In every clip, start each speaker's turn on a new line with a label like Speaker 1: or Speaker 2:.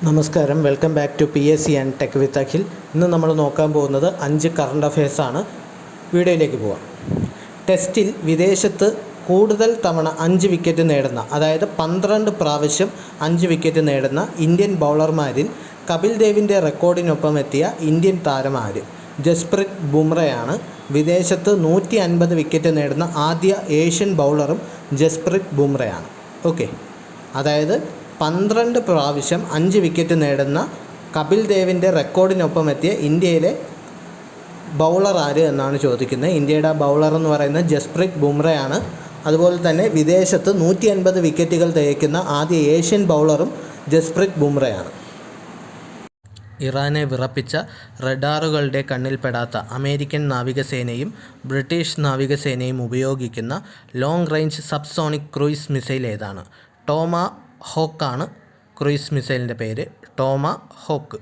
Speaker 1: നമസ്കാരം, welcome back to PSC and tech with Akhil. ഇന്ന് നമ്മൾ നോക്കാൻ പോകുന്നത് 5 കറണ്ട് അഫയേഴ്സാണ്. വീഡിയോയിലേക്ക് പോവാം. ടെസ്റ്റിൽ വിദേശത്ത് കൂടുതൽ തവണ 5 വിക്കറ്റ് നേടുന്ന, അതായത് 12 പ്രാവശ്യം 5 വിക്കറ്റ് നേടുന്ന ഇന്ത്യൻ ബൗളർമാരിൽ കപിൽ ദേവിൻ്റെ റെക്കോർഡിനൊപ്പം എത്തിയ ഇന്ത്യൻ താരം ആര്? ജസ്പ്രീത് ബുംറയാണ്. വിദേശത്ത് 150 വിക്കറ്റ് നേടുന്ന ആദ്യ ഏഷ്യൻ ബൗളറും ജസ്പ്രീത് ബുംറയാണ്. ഓക്കെ, അതായത് 12 പ്രാവശ്യം 5 വിക്കറ്റ് നേടുന്ന കപിൽ ദേവിൻ്റെ റെക്കോർഡിനൊപ്പം എത്തിയ ഇന്ത്യയിലെ ബൗളർ ആര് എന്നാണ് ചോദിക്കുന്നത്. ഇന്ത്യയുടെ ബൗളർ എന്ന് പറയുന്നത് ജസ്പ്രീത് ബുംറയാണ്. അതുപോലെ തന്നെ വിദേശത്ത് 150 വിക്കറ്റുകൾ തികയ്ക്കുന്ന ആദ്യ ഏഷ്യൻ ബൗളറും ജസ്പ്രീത് ബുംറയാണ്. ഇറാനെ വിറപ്പിച്ച റഡാറുകളുടെ കണ്ണിൽപ്പെടാത്ത അമേരിക്കൻ നാവികസേനയും ബ്രിട്ടീഷ് നാവികസേനയും ഉപയോഗിക്കുന്ന long range subsonic cruise missile ഏതാണ്? ടോമാ ഹോക്കാണ് ക്രൂയിസ് മിസൈലിൻ്റെ പേര്, ടോമാ ഹോക്ക്.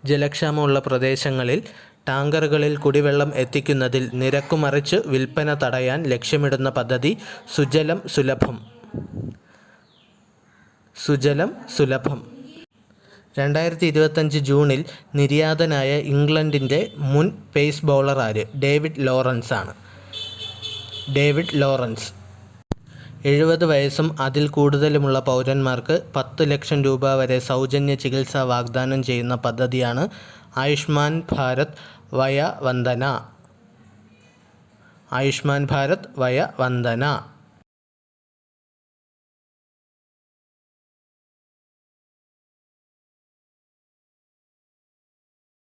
Speaker 1: ജലക്ഷാമമുള്ള പ്രദേശങ്ങളിൽ ടാങ്കറുകളിൽ കുടിവെള്ളം എത്തിക്കുന്നതിൽ നിരക്കുമറിച്ച് വിൽപ്പന തടയാൻ ലക്ഷ്യമിടുന്ന പദ്ധതി സുജലം സുലഭം. 2025 ജൂണിൽ നിര്യാതനായ ഇംഗ്ലണ്ടിൻ്റെ മുൻ പേസ് ബൗളർ ആര്? ഡേവിഡ് ലോറൻസ് ആണ്. 70 വയസ്സും അതിൽ കൂടുതലുമുള്ള പൗരന്മാർക്ക് 10 ലക്ഷം രൂപ വരെ സൗജന്യ ചികിത്സ വാഗ്ദാനം ചെയ്യുന്ന പദ്ധതിയാണ് ആയുഷ്മാൻ ഭാരത് വയ വന്ദന.